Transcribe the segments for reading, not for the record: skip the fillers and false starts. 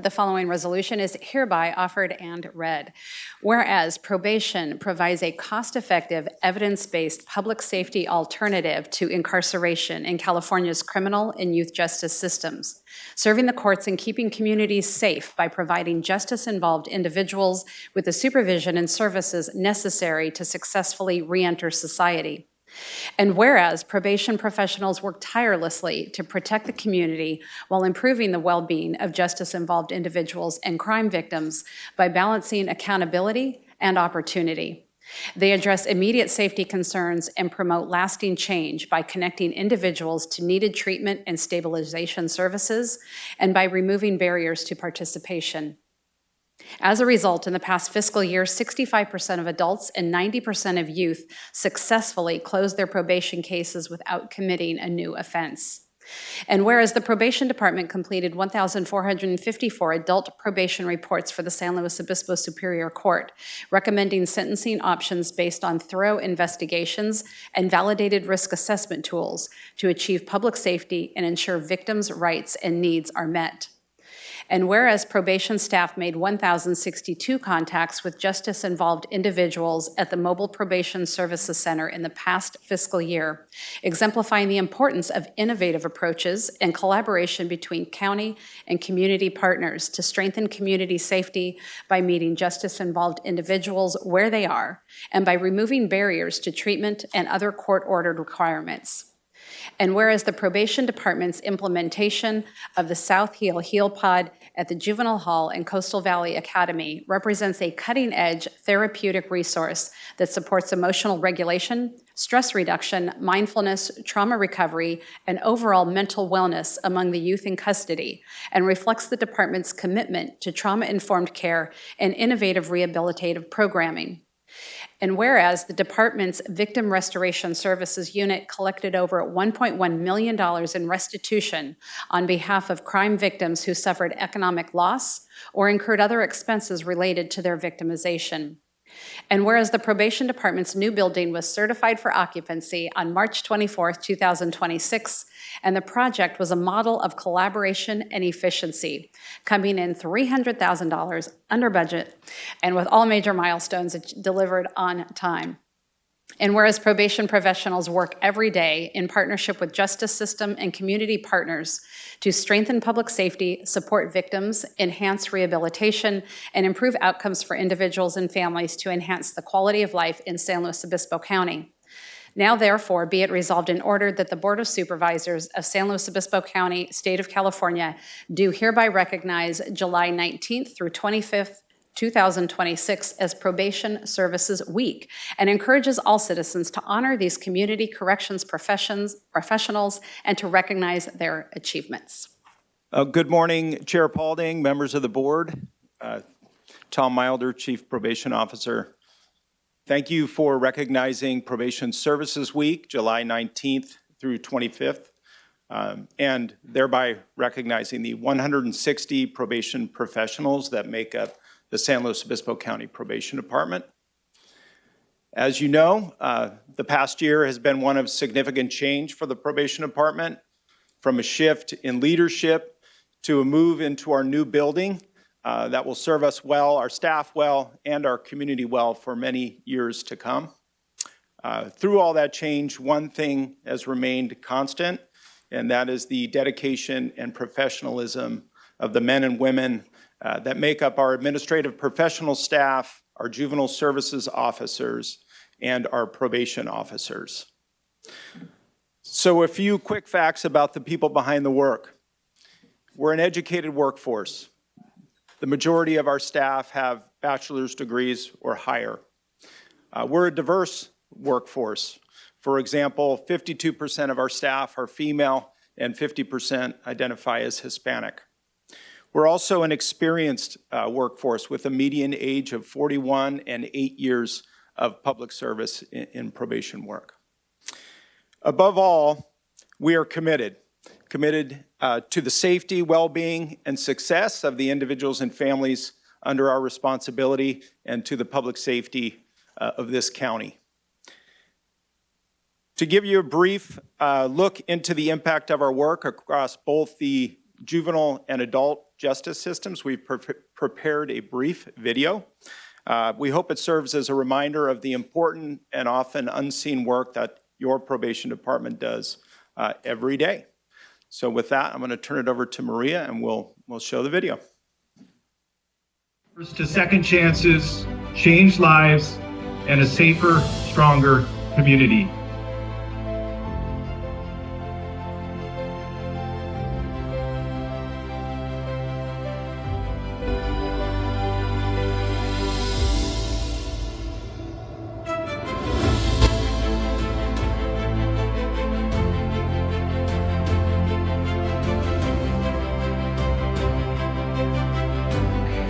The following resolution is hereby offered and read. Whereas probation provides a cost-effective, evidence-based public safety alternative to incarceration in California's criminal and youth justice systems, serving the courts and keeping communities safe by providing justice-involved individuals with the supervision and services necessary to successfully reenter society. And whereas probation professionals work tirelessly to protect the community while improving the well-being of justice-involved individuals and crime victims by balancing accountability and opportunity. They address immediate safety concerns and promote lasting change by connecting individuals to needed treatment and stabilization services and by removing barriers to participation. As a result, in the past fiscal year, 65% of adults and 90% of youth successfully closed their probation cases without committing a new offense. And whereas the probation department completed 1,454 adult probation reports for the San Luis Obispo Superior Court, recommending sentencing options based on thorough investigations and validated risk assessment tools to achieve public safety and ensure victims' rights and needs are met. And whereas probation staff made 1,062 contacts with justice-involved individuals at the Mobile Probation Services Center in the past fiscal year, exemplifying the importance of innovative approaches and collaboration between county and community partners to strengthen community safety by meeting justice-involved individuals where they are and by removing barriers to treatment and other court-ordered requirements. And whereas the probation department's implementation of the South Heal Pod at the Juvenile Hall and Coastal Valley Academy represents a cutting-edge therapeutic resource that supports emotional regulation, stress reduction, mindfulness, trauma recovery, and overall mental wellness among the youth in custody, and reflects the department's commitment to trauma-informed care and innovative rehabilitative programming. And whereas the department's Victim Restoration Services unit collected over $1.1 million in restitution on behalf of crime victims who suffered economic loss or incurred other expenses related to their victimization. And whereas the probation department's new building was certified for occupancy on March 24, 2026, and the project was a model of collaboration and efficiency, coming in $300,000 under budget and with all major milestones delivered on time. And whereas probation professionals work every day in partnership with justice system and community partners to strengthen public safety, support victims, enhance rehabilitation, and improve outcomes for individuals and families to enhance the quality of life in San Luis Obispo County. Now, therefore, be it resolved and ordered that the Board of Supervisors of San Luis Obispo County, State of California, do hereby recognize July 19th through 25th, 2026 as Probation Services Week and encourages all citizens to honor these community corrections professionals and to recognize their achievements. Good morning, Chair Paulding, members of the board. Tom Milder, Chief Probation Officer. Thank you for recognizing Probation Services Week, July 19th through 25th, and thereby recognizing the 160 probation professionals that make up the San Luis Obispo County Probation Department. As you know, the past year has been one of significant change for the Probation Department, from a shift in leadership to a move into our new building that will serve us well, our staff well, and our community well for many years to come. Through all that change, one thing has remained constant, and that is the dedication and professionalism of the men and women that make up our administrative professional staff, our juvenile services officers, and our probation officers. So a few quick facts about the people behind the work. We're an educated workforce. The majority of our staff have bachelor's degrees or higher. We're a diverse workforce. For example, 52% of our staff are female and 50% identify as Hispanic. We're also an experienced workforce with a median age of 41 and 8 years of public service in probation work. Above all, we are committed to the safety, well-being, and success of the individuals and families under our responsibility and to the public safety of this county. To give you a brief look into the impact of our work across both the juvenile and adult justice systems, we've prepared a brief video. We hope it serves as a reminder of the important and often unseen work that your probation department does every day. So with that, I'm going to turn it over to Maria, and we'll show the video. First to second chances, change lives, and a safer, stronger community.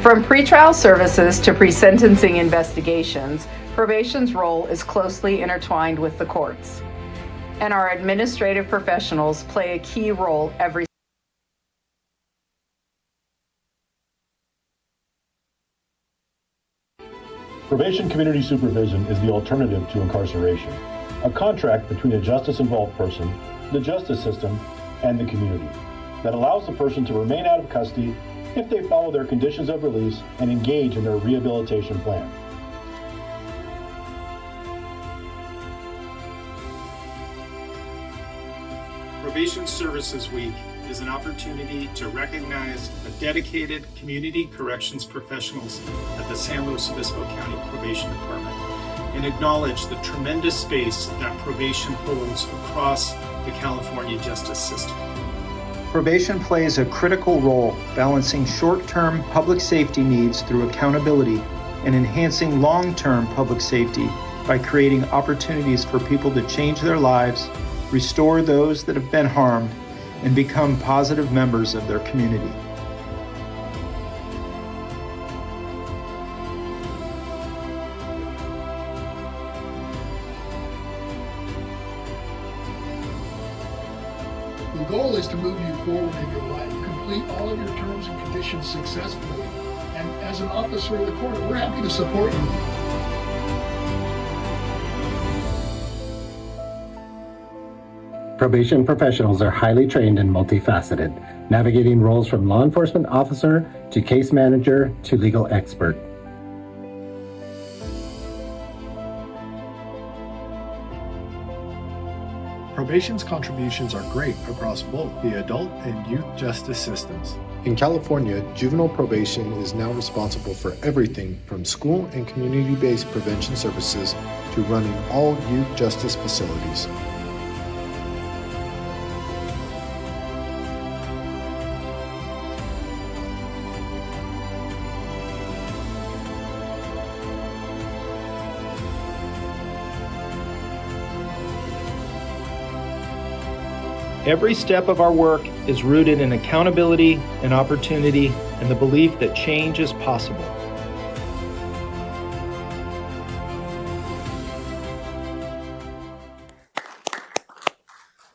From pretrial services to pre-sentencing investigations, probation's role is closely intertwined with the courts, and our administrative professionals play a key role every. Probation community supervision is the alternative to incarceration, a contract between a justice-involved person, the justice system, and the community that allows the person to remain out of custody if they follow their conditions of release and engage in their rehabilitation plan. Probation Services Week is an opportunity to recognize the dedicated community corrections professionals at the San Luis Obispo County Probation Department and acknowledge the tremendous space that probation holds across the California justice system. Probation plays a critical role balancing short-term public safety needs through accountability and enhancing long-term public safety by creating opportunities for people to change their lives, restore those that have been harmed, and become positive members of their community. The goal is to move you forward in your life, complete all of your terms and conditions successfully. And as an officer of the court, we're happy to support you. Probation professionals are highly trained and multifaceted, navigating roles from law enforcement officer to case manager to legal expert. Probation's contributions are great across both the adult and youth justice systems. In California, juvenile probation is now responsible for everything from school and community-based prevention services to running all youth justice facilities. Every step of our work is rooted in accountability and opportunity and the belief that change is possible.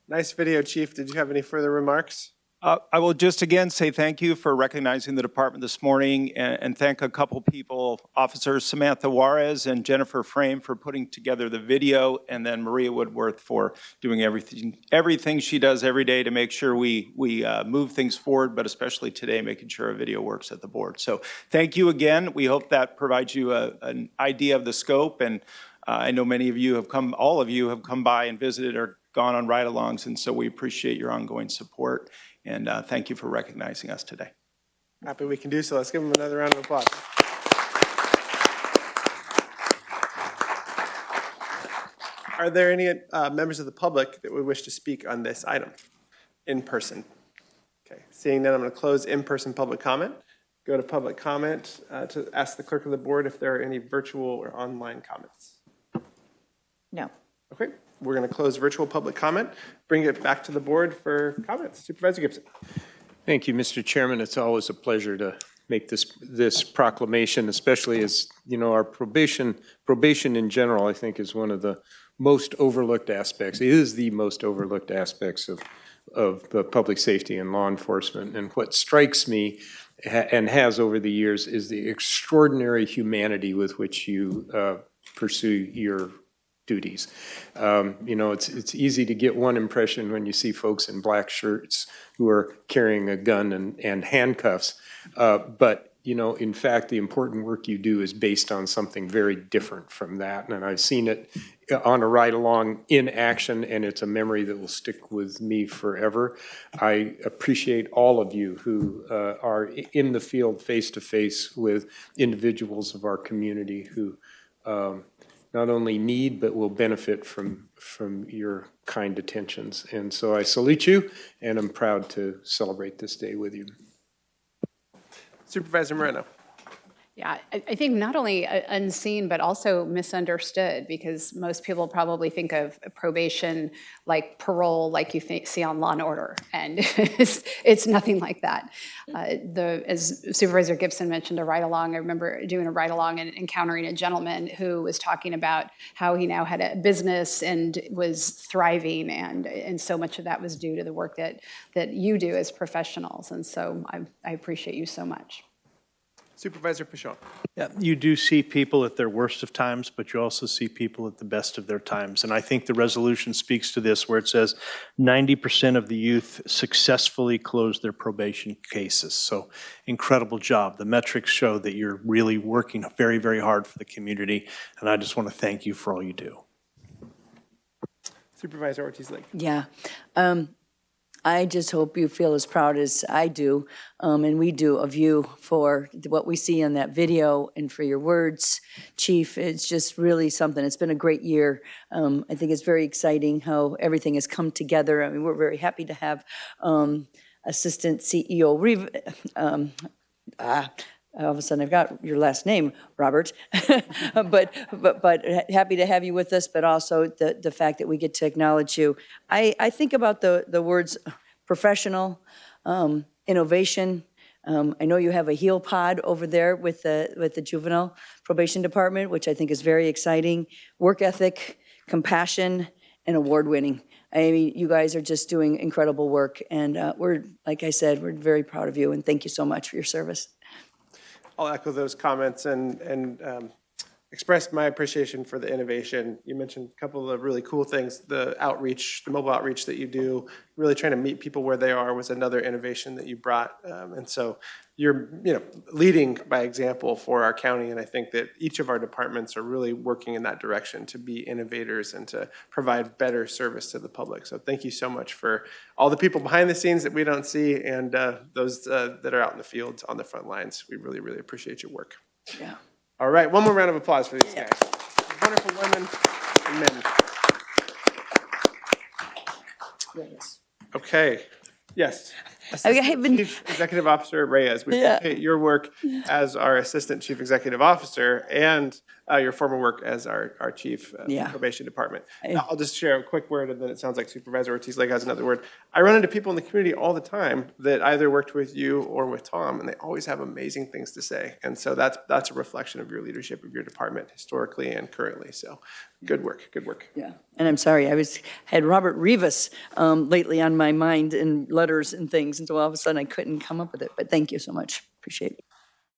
Nice video, Chief. Did you have any further remarks? I will just again say thank you for recognizing the department this morning and thank a couple people, Officers Samantha Juarez and Jennifer Frame for putting together the video, and then Maria Woodworth for doing everything she does every day to make sure we move things forward, but especially today making sure a video works at the board. So thank you again. We hope that provides you an idea of the scope, and I know many of you have come, all of you have come by and visited or gone on ride-alongs, and so we appreciate your ongoing support. And thank you for recognizing us today. Happy we can do so. Let's give them another round of applause. Are there any members of the public that would wish to speak on this item in person? Okay, seeing none, I'm going to close in-person public comment. Go to public comment to ask the clerk of the board if there are any virtual or online comments. No. Okay, we're going to close virtual public comment, bring it back to the board for comments. Supervisor Gibson. Thank you, Mr. Chairman. It's always a pleasure to make this proclamation, especially as, you know, our probation in general, I think, is one of the most overlooked aspects. It is the most overlooked aspects of the public safety and law enforcement. And what strikes me and has over the years is the extraordinary humanity with which you pursue your duties. It's easy to get one impression when you see folks in black shirts who are carrying a gun and handcuffs. But in fact, the important work you do is based on something very different from that. And I've seen it on a ride-along in action, and it's a memory that will stick with me forever. I appreciate all of you who are in the field face-to-face with individuals of our community who not only need but will benefit from your kind attentions. And so I salute you, and I'm proud to celebrate this day with you. Supervisor Moreno. Yeah, I think not only unseen, but also misunderstood, because most people probably think of probation like parole, like you see on Law and Order, and it's nothing like that. As Supervisor Gibson mentioned, a ride-along, I remember doing a ride-along and encountering a gentleman who was talking about how he now had a business and was thriving, and so much of that was due to the work that you do as professionals, and so I appreciate you so much. Supervisor Pichon. Yeah, you do see people at their worst of times, but you also see people at the best of their times. And I think the resolution speaks to this, where it says 90% of the youth successfully close their probation cases. So incredible job. The metrics show that you're really working very, very hard for the community. And I just want to thank you for all you do. Supervisor Ortiz-Lake. Yeah. I just hope you feel as proud as I do, and we do, of you for what we see in that video and for your words, Chief. It's just really something. It's been a great year. I think it's very exciting how everything has come together. I mean, we're very happy to have Assistant CEO all of a sudden I've got your last name, Robert, but happy to have you with us, but also the fact that we get to acknowledge you. I think about the words professional, innovation. I know you have a HEAL pod over there with the Juvenile Probation Department, which I think is very exciting. Work ethic, compassion, and award-winning. I mean, you guys are just doing incredible work, and we're, like I said, we're very proud of you, and thank you so much for your service. I'll echo those comments and express my appreciation for the innovation. You mentioned a couple of really cool things. The outreach, the mobile outreach that you do, really trying to meet people where they are was another innovation that you brought. And so you're leading by example for our county. And I think that each of our departments are really working in that direction to be innovators and to provide better service to the public. So thank you so much for all the people behind the scenes that we don't see, and those that are out in the field on the front lines. We really, really appreciate your work. Yeah. All right, one more round of applause for these guys. Wonderful women and men. Okay, yes. Assistant Chief Executive Officer Reyes, we appreciate your work as our Assistant Chief Executive Officer and your former work as our Chief Probation Department. I'll just share a quick word, and then it sounds like Supervisor Ortiz-Lake has another word. I run into people in the community all the time that either worked with you or with Tom, and they always have amazing things to say. And so that's a reflection of your leadership of your department historically and currently. So good work, good work. Yeah, and I'm sorry, I had Robert Rivas lately on my mind in letters and things, and so all of a sudden I couldn't come up with it, but thank you so much. Appreciate it.